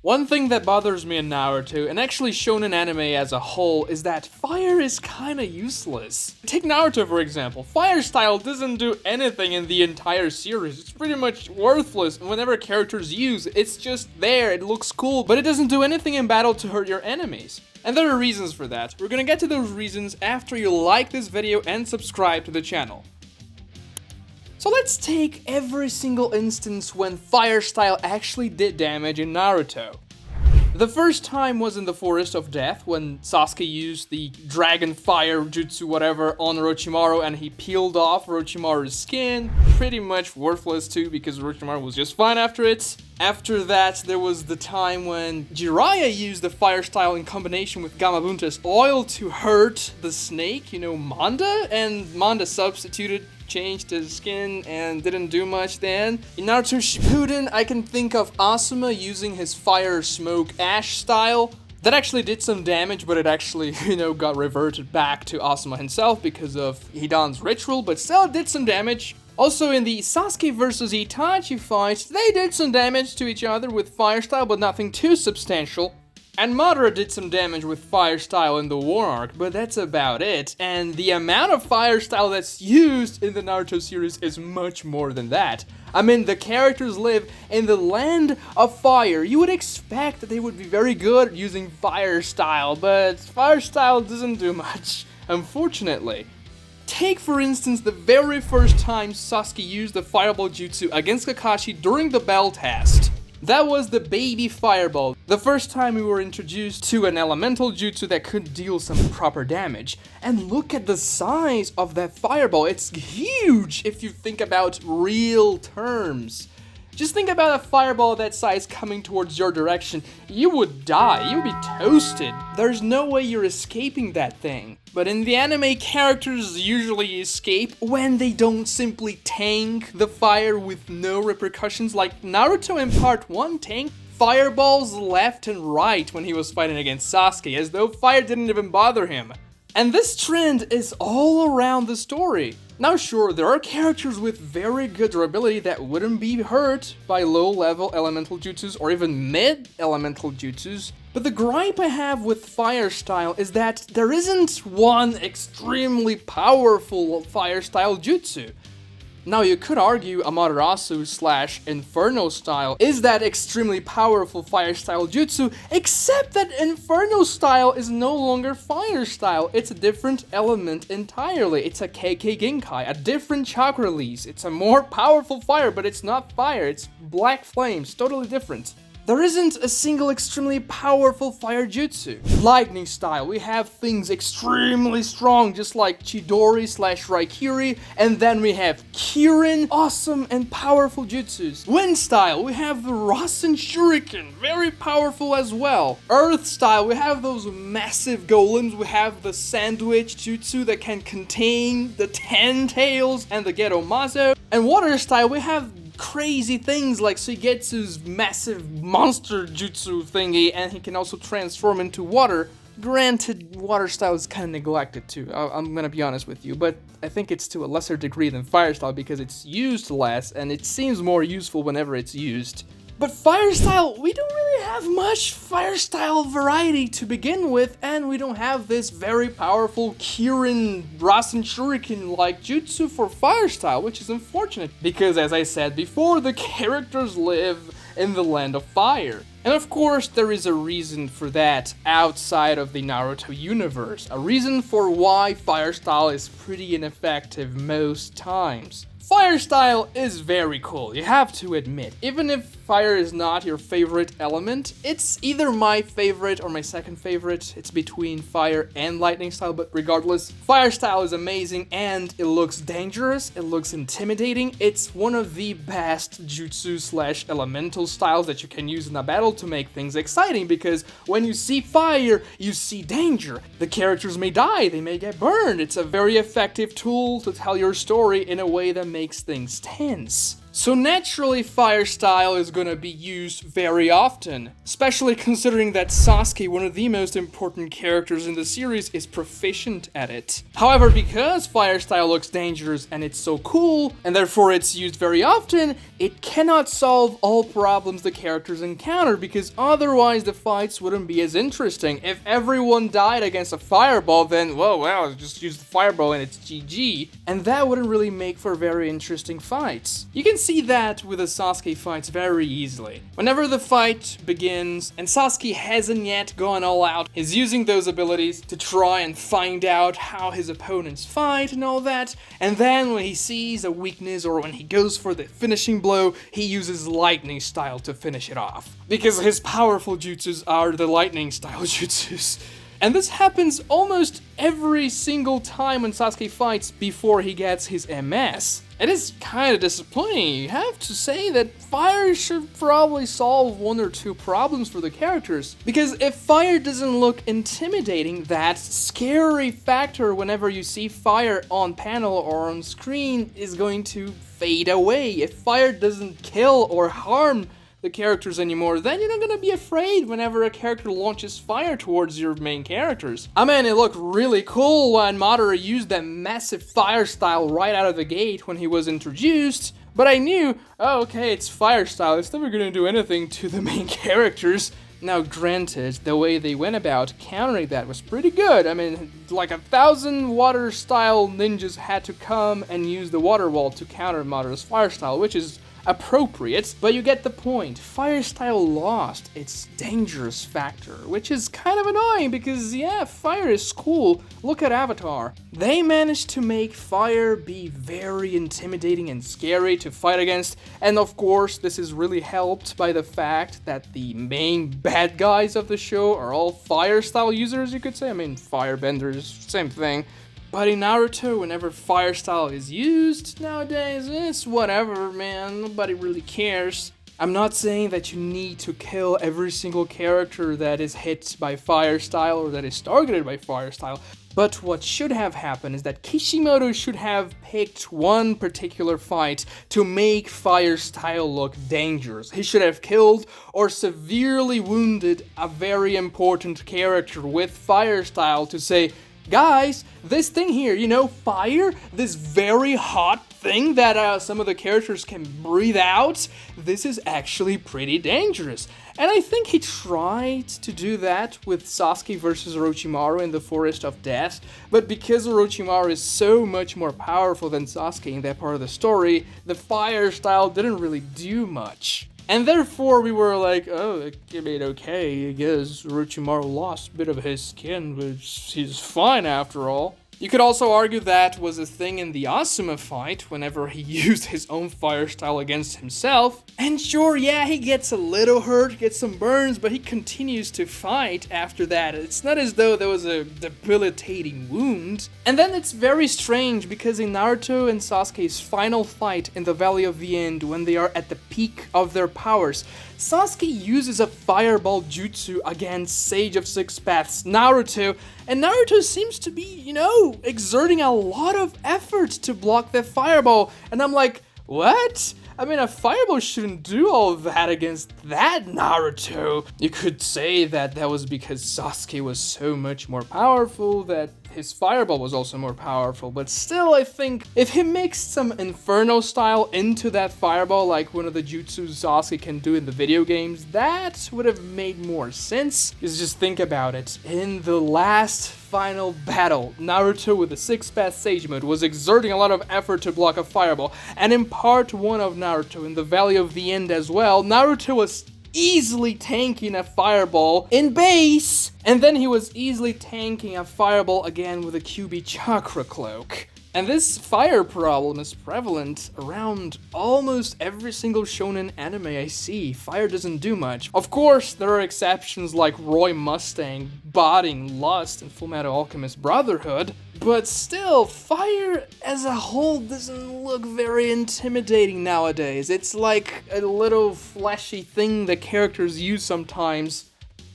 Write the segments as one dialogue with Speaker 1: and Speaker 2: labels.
Speaker 1: One thing that bothers me in Naruto, and actually shown in anime as a whole, is that fire is kinda useless. Take Naruto for example. Fire style doesn't do anything in the entire series. It's pretty much worthless, and whenever characters use it, it's just there, it looks cool, but it doesn't do anything in battle to hurt your enemies. And there are reasons for that. We're gonna get to those reasons after you like this video and subscribe to the channel. So let's take every single instance when fire style actually did damage in Naruto. The first time was in the Forest of Death, when Sasuke used the dragon fire jutsu whatever on Orochimaru and he peeled off Orochimaru's skin. Pretty much worthless too, because Orochimaru was just fine after it. After that, there was the time when Jiraiya used the fire style in combination with Gamabunta's oil to hurt the snake, you know, Manda, and Manda substituted, changed his skin, and didn't do much then. In Naruto Shippuden, I can think of Asuma using his fire smoke ash style. That actually did some damage, but it actually, you know, got reverted back to Asuma himself because of Hidan's ritual, but still did some damage. Also in the Sasuke vs Itachi fight, they did some damage to each other with fire style, but nothing too substantial. And Madara did some damage with fire style in the war arc, but that's about it. And the amount of fire style that's used in the Naruto series is much more than that. I mean, the characters live in the land of fire. You would expect that they would be very good at using fire style, but fire style doesn't do much, unfortunately. Take for instance the very first time Sasuke used the fireball jutsu against Kakashi during the bell test. That was the baby fireball, the first time we were introduced to an elemental jutsu that could deal some proper damage. And look at the size of that fireball, it's huge if you think about real terms. Just think about a fireball that size coming towards your direction, you would die, you would be toasted. There's no way you're escaping that thing. But in the anime, characters usually escape when they don't simply tank the fire with no repercussions, like Naruto in part 1 tanked fireballs left and right when he was fighting against Sasuke, as though fire didn't even bother him. And this trend is all around the story. Now sure, there are characters with very good durability that wouldn't be hurt by low-level elemental jutsus or even mid-elemental jutsus, but the gripe I have with fire style is that there isn't one extremely powerful fire style jutsu. Now you could argue Amaterasu / Inferno style is that extremely powerful fire style jutsu, except that Inferno style is no longer fire style, it's a different element entirely. It's a KK Genkai, a different chakra release. It's a more powerful fire, but it's not fire, it's black flames, totally different. There isn't a single extremely powerful fire jutsu. Lightning style, we have things extremely strong, just like Chidori / Raikiri, and then we have Kirin, awesome and powerful jutsus. Wind style, we have the Rasen Shuriken, very powerful as well. Earth style, we have those massive golems, we have the Sandwich jutsu that can contain the 10 tails and the Geto Mazo. And water style, we have crazy things like Suigetsu's massive monster jutsu thingy, and he can also transform into water. Granted, water style is kind of neglected too, I'm gonna be honest with you, but I think it's to a lesser degree than fire style because it's used less and it seems more useful whenever it's used. But fire style, we don't really have much fire style variety to begin with, and we don't have this very powerful Kirin Rasen Shuriken like jutsu for fire style, which is unfortunate because, as I said before, the characters live in the land of fire. And of course, there is a reason for that outside of the Naruto universe, a reason for why fire style is pretty ineffective most times. Fire style is very cool, you have to admit. Even if fire is not your favorite element, it's either my favorite or my second favorite. It's between fire and lightning style, but regardless, fire style is amazing and it looks dangerous, it looks intimidating. It's one of the best jutsu / elemental styles that you can use in a battle to make things exciting, because when you see fire, you see danger. The characters may die, they may get burned. It's a very effective tool to tell your story in a way that makes things tense. So naturally, fire style is gonna be used very often, especially considering that Sasuke, one of the most important characters in the series, is proficient at it. However, because fire style looks dangerous and it's so cool, and therefore it's used very often, it cannot solve all problems the characters encounter, because otherwise the fights wouldn't be as interesting. If everyone died against a fireball, then, well, just use the fireball and it's GG. And that wouldn't really make for very interesting fights. You can see that with the Sasuke fights very easily. Whenever the fight begins and Sasuke hasn't yet gone all out, he's using those abilities to try and find out how his opponents fight and all that. And then when he sees a weakness or when he goes for the finishing blow, he uses lightning style to finish it off. Because his powerful jutsus are the lightning style jutsus. And this happens almost every single time when Sasuke fights before he gets his MS. It is kind of disappointing. You have to say that fire should probably solve one or two problems for the characters. Because if fire doesn't look intimidating, that scary factor whenever you see fire on panel or on screen is going to fade away. If fire doesn't kill or harm the characters anymore, then you're not gonna be afraid whenever a character launches fire towards your main characters. I mean, it looked really cool when Madara used that massive fire style right out of the gate when he was introduced, but I knew, oh, okay, it's fire style, it's never gonna do anything to the main characters. Now, granted, the way they went about countering that was pretty good. I mean, like 1,000 water style ninjas had to come and use the water wall to counter Madara's fire style, which is appropriate, but you get the point. Fire style lost its dangerous factor, which is kind of annoying because, yeah, fire is cool. Look at Avatar. They managed to make fire be very intimidating and scary to fight against, and of course, this is really helped by the fact that the main bad guys of the show are all fire style users, you could say. I mean, firebenders, same thing. But in Naruto, whenever fire style is used nowadays, it's whatever, man. Nobody really cares. I'm not saying that you need to kill every single character that is hit by fire style or that is targeted by fire style. But what should have happened is that Kishimoto should have picked one particular fight to make fire style look dangerous. He should have killed or severely wounded a very important character with fire style to say, guys, this thing here, you know, fire, this very hot thing that some of the characters can breathe out, this is actually pretty dangerous. And I think he tried to do that with Sasuke versus Orochimaru in the Forest of Death, but because Orochimaru is so much more powerful than Sasuke in that part of the story, the fire style didn't really do much. And therefore we were like, oh, I mean, okay, I guess Orochimaru lost a bit of his skin, but he's fine after all. You could also argue that was a thing in the Asuma fight, whenever he used his own fire style against himself. And sure, yeah, he gets a little hurt, gets some burns, but he continues to fight after that. It's not as though there was a debilitating wound. And then it's very strange, because in Naruto and Sasuke's final fight in the Valley of the End, when they are at the peak of their powers, Sasuke uses a fireball jutsu against Sage of Six Paths Naruto, and Naruto seems to be, you know, exerting a lot of effort to block that fireball, and I'm like, what? I mean, a fireball shouldn't do all of that against that Naruto. You could say that that was because Sasuke was so much more powerful, that his fireball was also more powerful, but still, I think if he mixed some Inferno style into that fireball, like one of the jutsus Sasuke can do in the video games, that would have made more sense. Just think about it. In the last final battle, Naruto with the Six Path Sage mode was exerting a lot of effort to block a fireball, and in part 1 of Naruto, in the Valley of the End as well, Naruto was easily tanking a fireball in base, and then he was easily tanking a fireball again with a QB Chakra Cloak. And this fire problem is prevalent around almost every single shonen anime I see. Fire doesn't do much. Of course, there are exceptions like Roy Mustang, Botting, Lust, and Fullmetal Alchemist Brotherhood, but still, fire as a whole doesn't look very intimidating nowadays. It's like a little flashy thing that characters use sometimes.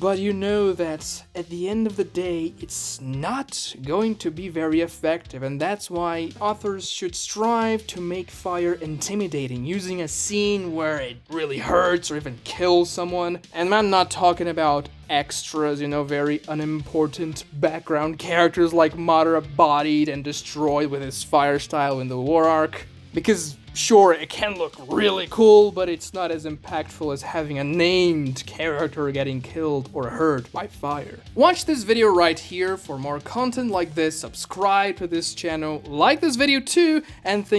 Speaker 1: but you know that at the end of the day, it's not going to be very effective, and that's why authors should strive to make fire intimidating, using a scene where it really hurts or even kills someone. And I'm not talking about extras, very unimportant background characters like Madara bodied and destroyed with his fire style in the war arc. Because sure, it can look really cool, but it's not as impactful as having a named character getting killed or hurt by fire. Watch this video right here for more content like this, subscribe to this channel, like this video too, and think